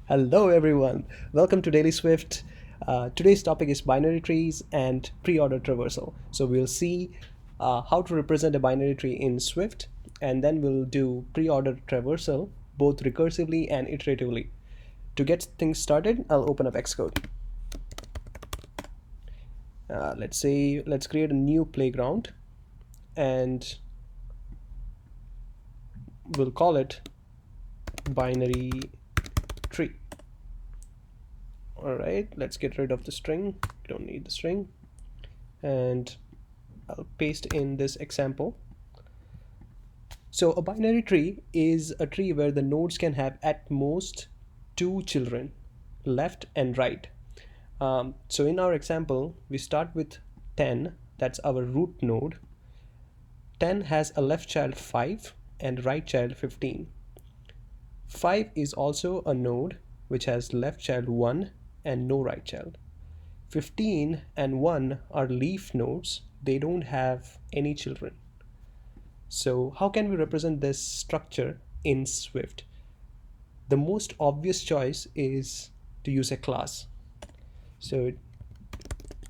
Hello, everyone. Welcome to Daily Swift. Today's topic is binary trees and preorder traversal. So we'll see how to represent a binary tree in Swift, and then we'll do preorder traversal both recursively and iteratively. To get things started, I'll open up Xcode. Let's create a new playground, and we'll call it binary tree. All right, let's get rid of the string. We don't need the string. And I'll paste in this example. So a binary tree is a tree where the nodes can have at most two children, left and right. So in our example, we start with 10, that's our root node. 10 has a left child 5 and right child 15. 5 is also a node which has left child 1 and no right child. 15 and 1 are leaf nodes, they don't have any children. So how can we represent this structure in Swift? The most obvious choice is to use a class. So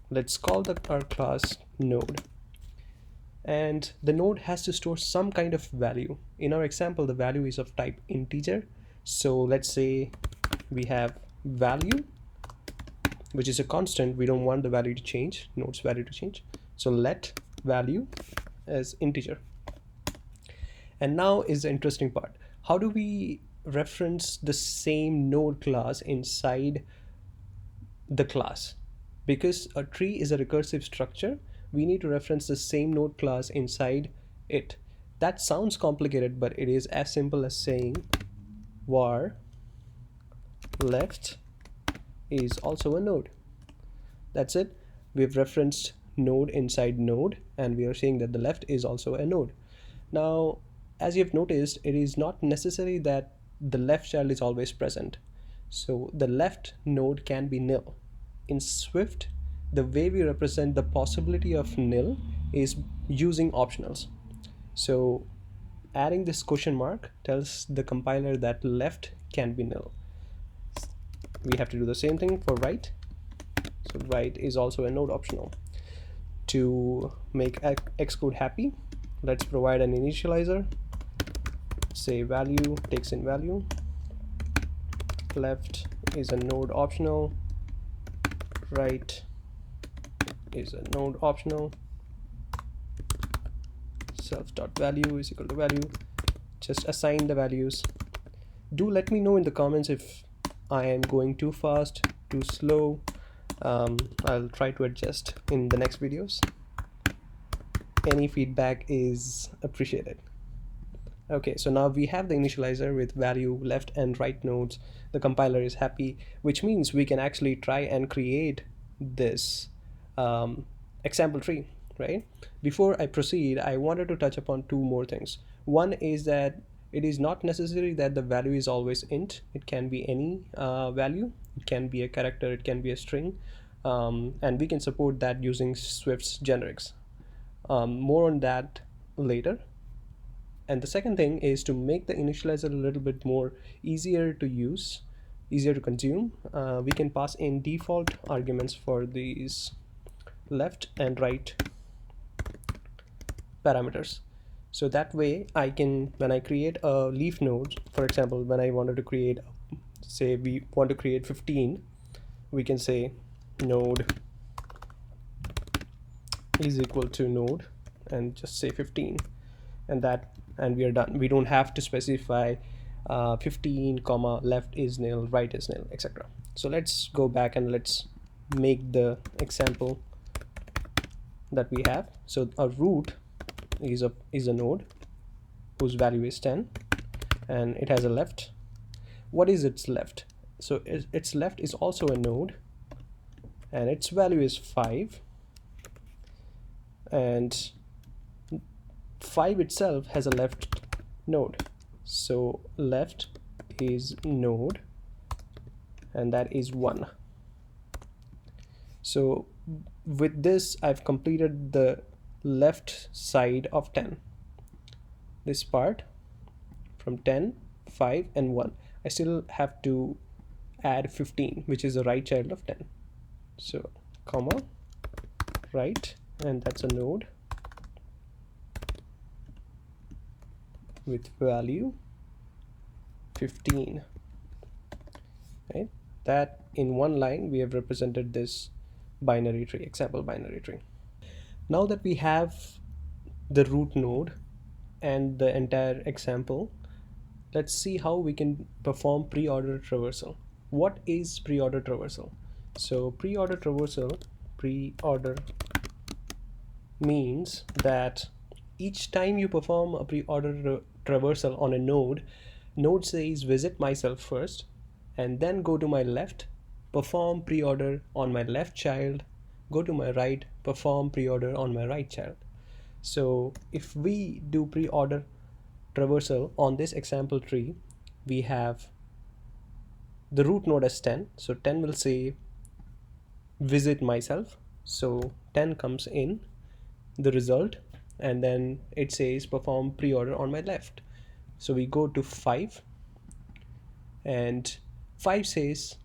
let's call our class node. And the node has to store some kind of value. In our example, the value is of type integer. So let's say we have value, which is a constant. We don't want the value to change, node's value to change. So let value as integer. And now is the interesting part. How do we reference the same node class inside the class? Because a tree is a recursive structure, we need to reference the same node class inside it. That sounds complicated, but it is as simple as saying var left is also a node. That's it. We've referenced node inside node, and we are saying that the left is also a node. Now, as you've noticed, it is not necessary that the left child is always present. So the left node can be nil. In Swift, the way we represent the possibility of nil is using optionals. So adding this question mark tells the compiler that left can be nil. We have to do the same thing for right. So right is also a node optional. To make Xcode happy, let's provide an initializer. Say value takes in value. Left is a node optional. Right is a node optional. Self.value is equal to value. Just assign the values. Do let me know in the comments if I am going too fast, too slow. I'll try to adjust in the next videos. Any feedback is appreciated. Okay, so now we have the initializer with value left and right nodes. The compiler is happy, which means we can actually try and create this example tree, right? Before I proceed, I wanted to touch upon two more things. One is that it is not necessary that the value is always int. It can be any value. It can be a character, it can be a string, and we can support that using Swift's generics. More on that later. And the second thing is to make the initializer a little bit more easier to use, easier to consume. We can pass in default arguments for these left and right parameters. So that way I can, when I create a leaf node, for example, when I wanted to create, say we want to create 15, we can say node is equal to node and just say 15, and we are done. We don't have to specify 15 comma left is nil, right is nil, etc. So let's go back and let's make the example that we have. So our root is a node whose value is 10, and it has a left. What is its left? So its left is also a node, and its value is 5, and 5 itself has a left node. So left is node, and that is 1. So with this, I've completed the left side of 10. This part from 10, 5, and 1. I still have to add 15, which is the right child of 10. So comma right, and that's a node with value 15, right? That in one line we have represented this binary tree, example binary tree. Now that we have the root node and the entire example, let's see how we can perform pre-order traversal. What is pre-order traversal? So pre-order means that each time you perform a pre-order traversal on a node says visit myself first, and then go to my left, perform pre-order on my left child, go to my right, perform pre-order on my right child. So if we do pre-order traversal on this example tree, we have the root node as 10, so 10 will say visit myself, so 10 comes in the result, and then it says perform pre-order on my left, so we go to 5, and 5 says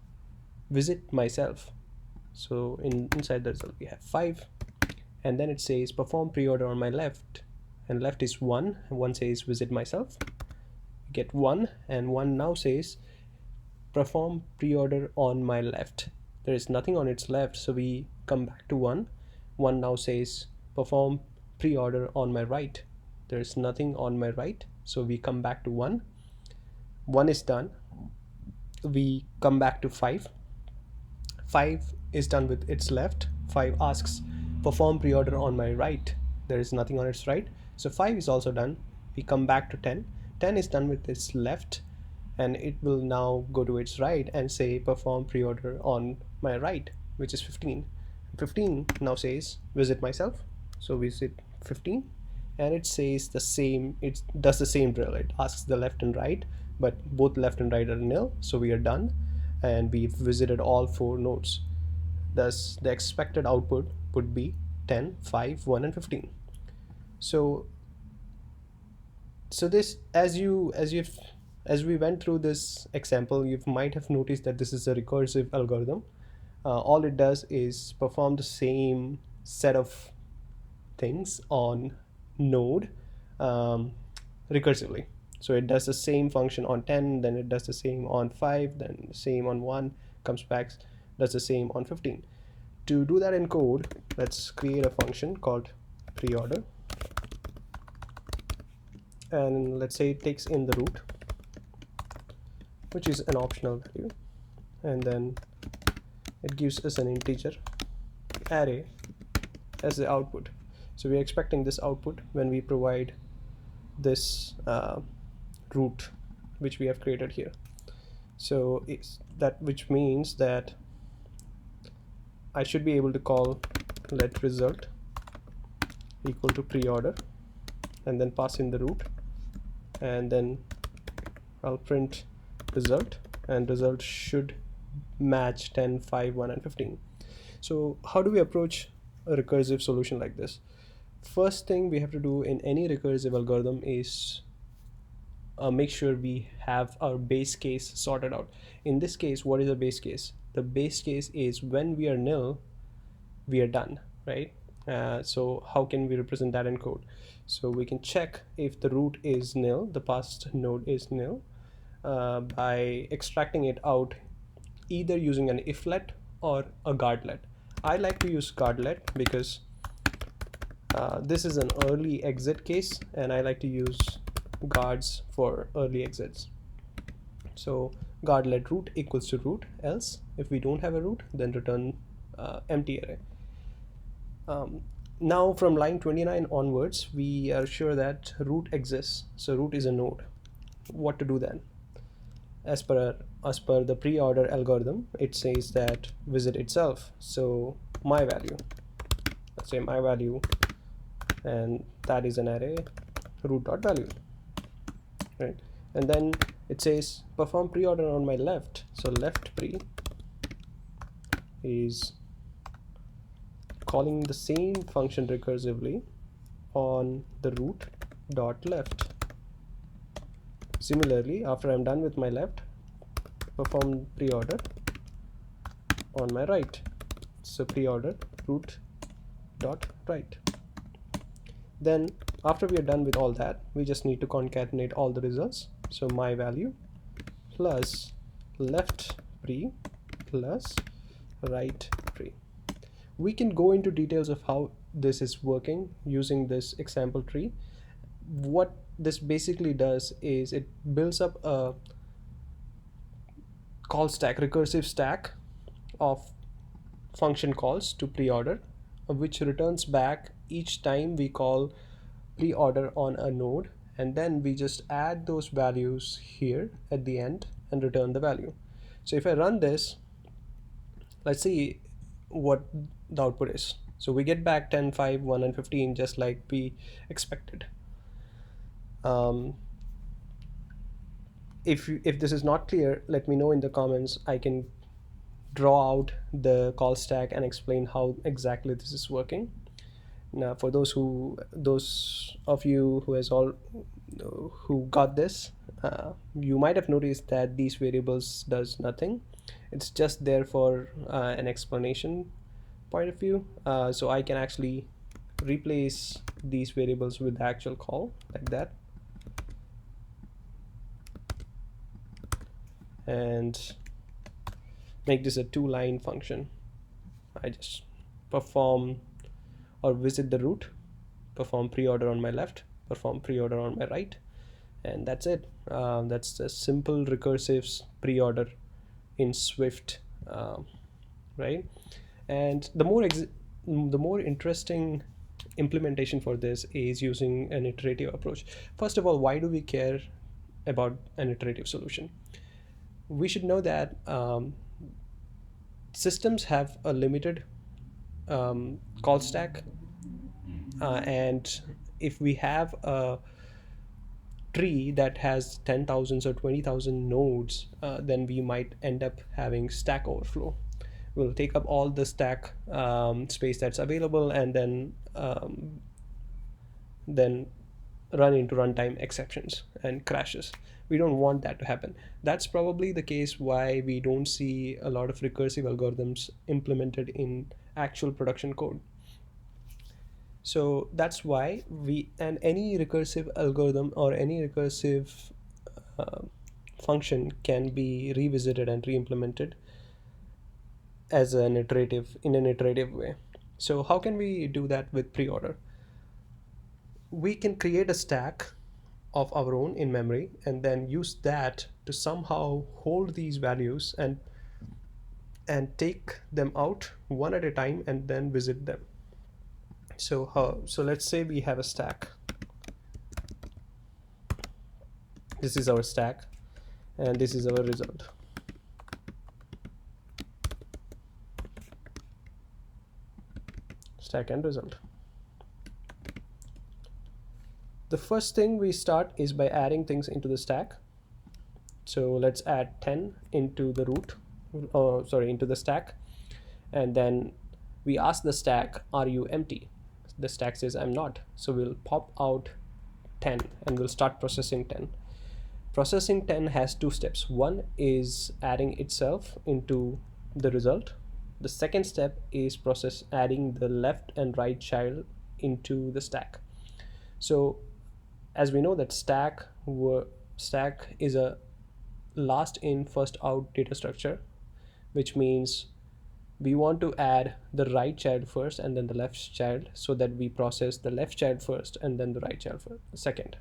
visit myself, so inside the result we have 5, and then it says perform pre-order on my left, and left is 1, and 1 says visit myself, we get 1, and 1 now says perform pre-order on my left. There is nothing on its left, so we come back to 1. 1 now says perform pre-order on my right. There is nothing on my right, so we come back to 1. 1 is done. We come back to 5. 5 is done with its left. 5 asks perform pre-order on my right. There is nothing on its right, so 5 is also done. We come back to 10. 10 is done with its left, and it will now go to its right and say perform pre-order on my right, which is 15. 15 now says visit myself, so visit 15, and it says the same, it does the same drill. It asks the left and right, but both left and right are nil, so we are done, and we've visited all 4 nodes. Thus the expected output would be 10, 5, 1, and 15. So this, as we went through this example, you might have noticed that this is a recursive algorithm. All it does is perform the same set of things on node recursively. So it does the same function on 10, then it does the same on 5, then the same on 1, comes back, does the same on 15. To do that in code, let's create a function called preorder, and let's say it takes in the root, which is an optional value, and then it gives us an integer array as the output. So we're expecting this output when we provide this root which we have created here. So it's that, which means that I should be able to call let result equal to preorder, and then pass in the root, and then I'll print result, and result should match 10, 5, 1, and 15. So how do we approach a recursive solution like this? First thing we have to do in any recursive algorithm is make sure we have our base case sorted out. In this case, what is the base case? The base case is when we are nil, we are done, right? So how can we represent that in code? So we can check if the root is nil, the past node is nil, by extracting it out either using an iflet or a guardlet. I like to use guardlet because this is an early exit case, and I like to use guards for early exits. So guardlet root equals to root, else if we don't have a root, then return empty array. Now from line 29 onwards, we are sure that root exists, so root is a node. What to do then? As per the pre-order algorithm, it says that visit itself, so my value, let's say my value, and that is an array root.value, right? And then it says perform pre-order on my left, so left pre is calling the same function recursively on the root dot left. Similarly, after I'm done with my left, perform preorder on my right. So preorder root dot right. Then after we are done with all that, we just need to concatenate all the results. So my value plus left pre plus right pre. We can go into details of how this is working using this example tree. What this basically does is it builds up a call stack, recursive stack of function calls to preorder, which returns back each time we call preorder on a node, and then we just add those values here at the end and return the value. So if I run this, let's see what the output is. So we get back 10, 5, 1, and 15 just like we expected. If this is not clear, let me know in the comments. I can draw out the call stack and explain how exactly this is working. Now, for those of you who got this, you might have noticed that these variables does nothing. It's just there for an explanation point of view. So I can actually replace these variables with the actual call like that, and make this a two-line function. I just perform or visit the root, perform preorder on my left, perform preorder on my right, and that's it. That's a simple recursive preorder in Swift, right? And the more interesting implementation for this is using an iterative approach. First of all, why do we care about an iterative solution? We should know that systems have a limited call stack, and if we have a tree that has 10,000 or 20,000 nodes, then we might end up having stack overflow. We'll take up all the stack space that's available, and then run into runtime exceptions and crashes. We don't want that to happen. That's probably the case why we don't see a lot of recursive algorithms implemented in actual production code. So that's why any recursive algorithm or any recursive function can be revisited and re-implemented as in an iterative way. So how can we do that with preorder? We can create a stack of our own in memory and then use that to somehow hold these values and take them out one at a time and then visit them. So let's say we have a stack. This is our stack and this is our result. Stack and result. The first thing we start is by adding things into the stack. So let's add 10 into the into the stack, and then we ask the stack, are you empty? The stack says I'm not, so we'll pop out 10 and we'll start processing 10. Processing 10 has two steps. One is adding itself into the result. The second step is adding the left and right child into the stack. So as we know that stack is a last in first out data structure, which means we want to add the right child first and then the left child, so that we process the left child first and then the right child second.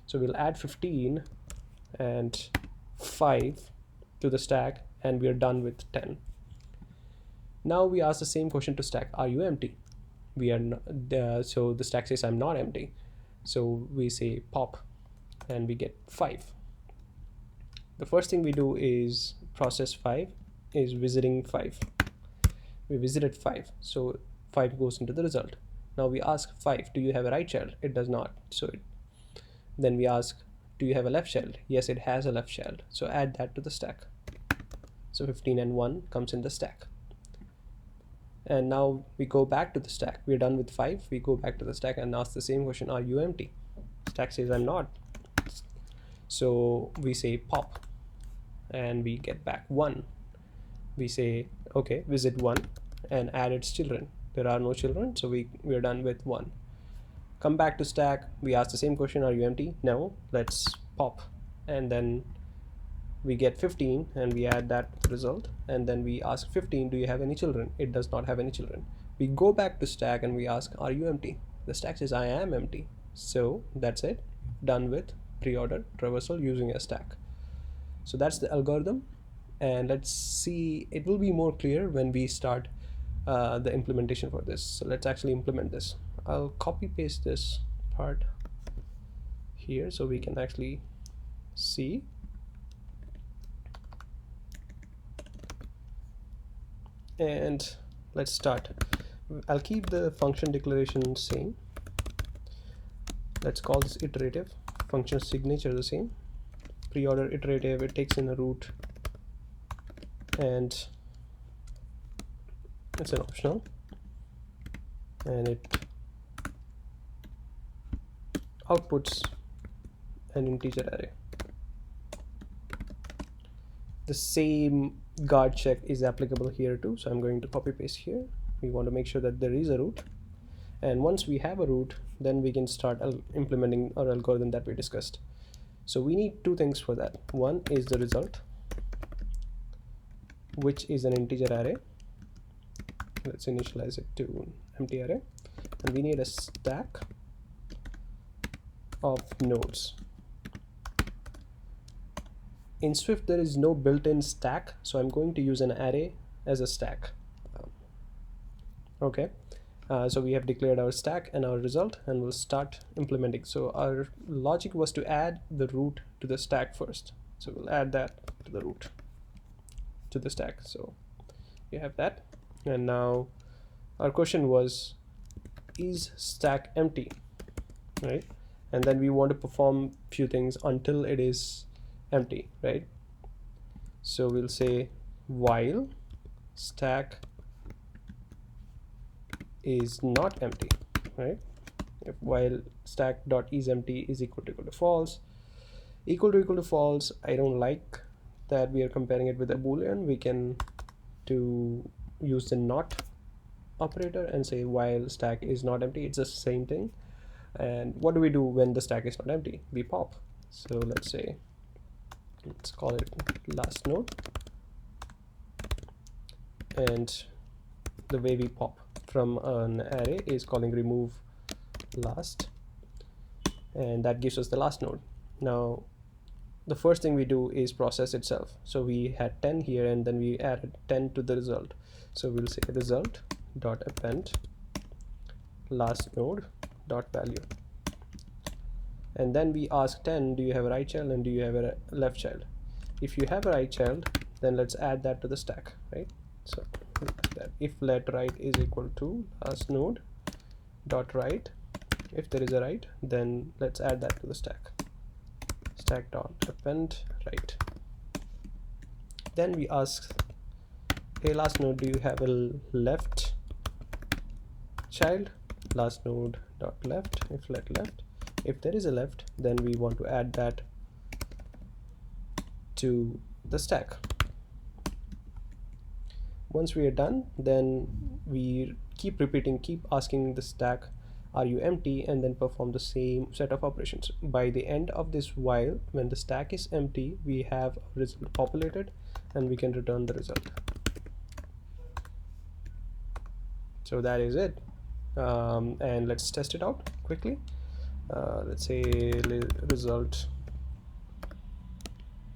So we'll add 15 and 5 to the stack and we are done with 10. Now we ask the same question to stack, are you empty? We are not, so the stack says I'm not empty, so we say pop and we get 5. The first thing we do is process 5 is visiting 5. We visited 5, so 5 goes into the result. Now we ask 5, do you have a right child? It does not. Then we ask, do you have a left child? Yes, it has a left child, so add that to the stack. So 15 and 1 comes in the stack. And now we go back to the stack. We're done with 5. We go back to the stack and ask the same question, are you empty? Stack says I'm not. So we say pop and we get back 1. We say, okay, visit 1 and add its children. There are no children, so we're done with 1. Come back to stack, we ask the same question, are you empty? No. Let's pop, and then we get 15 and we add that result, and then we ask 15, do you have any children? It does not have any children. We go back to stack and we ask, are you empty? The stack says I am empty. So that's it, done with preorder traversal using a stack. So that's the algorithm, and let's see, it will be more clear when we start the implementation for this. So let's actually implement this. I'll copy paste this part here so we can actually see. And let's start. I'll keep the function declaration same. Let's call this iterative. Function signature the same. Preorder iterative, it takes in a root, and it's an optional, and it outputs an integer array. The same guard check is applicable here too, so I'm going to copy paste here. We want to make sure that there is a root, and once we have a root, then we can start implementing our algorithm that we discussed. So we need 2 things for that. One is the result, which is an integer array. Let's initialize it to empty array, and we need a stack of nodes. In Swift there is no built-in stack, so I'm going to use an array as a stack. Okay, so we have declared our stack and our result, and we'll start implementing. So our logic was to add the root to the stack first, so we'll add that to the root to the stack. So you have that, and now our question was, is stack empty, right? And then we want to perform few things until it is empty, right? So we'll say while stack is not empty, right? If while stack dot is empty is equal to false, equal to false. I don't like that we are comparing it with a boolean. We can use the not operator and say while stack is not empty. It's the same thing. And what do we do when the stack is not empty? We pop. So let's call it last node, and the way we pop from an array is calling remove last, and that gives us the last node. Now the first thing we do is process itself. So we had 10 here, and then we added 10 to the result. So we'll say result dot append last node dot value, and then we ask 10, do you have a right child and do you have a left child? If you have a right child, then let's add that to the stack, right? So that if let right is equal to last node dot right, if there is a right, then let's add that to the stack. Stack dot append right. Then we ask, hey last node, do you have a left child? Last node dot left, if let left. If there is a left, then we want to add that to the stack. Once we are done, then we keep repeating, keep asking the stack, are you empty, and then perform the same set of operations. By the end of this while, when the stack is empty, we have a result populated, and we can return the result. So that is it. And let's test it out quickly. Let's say result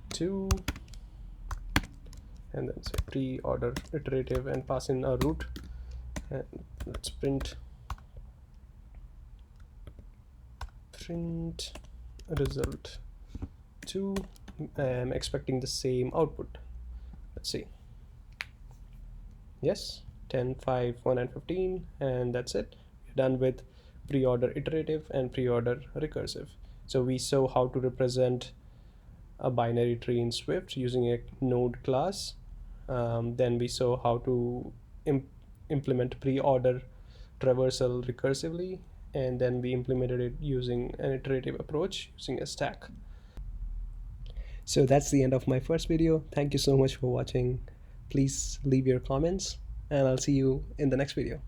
2, and then say preorder iterative and pass in a root, and let's print result 2. I'm expecting the same output. Let's see. Yes, 10, 5, 1 and 15, and that's it. We're done with preorder iterative and preorder recursive. So we saw how to represent a binary tree in Swift using a node class. Then we saw how to implement preorder traversal recursively, and then we implemented it using an iterative approach using a stack. So that's the end of my first video. Thank you so much for watching. Please leave your comments, and I'll see you in the next video.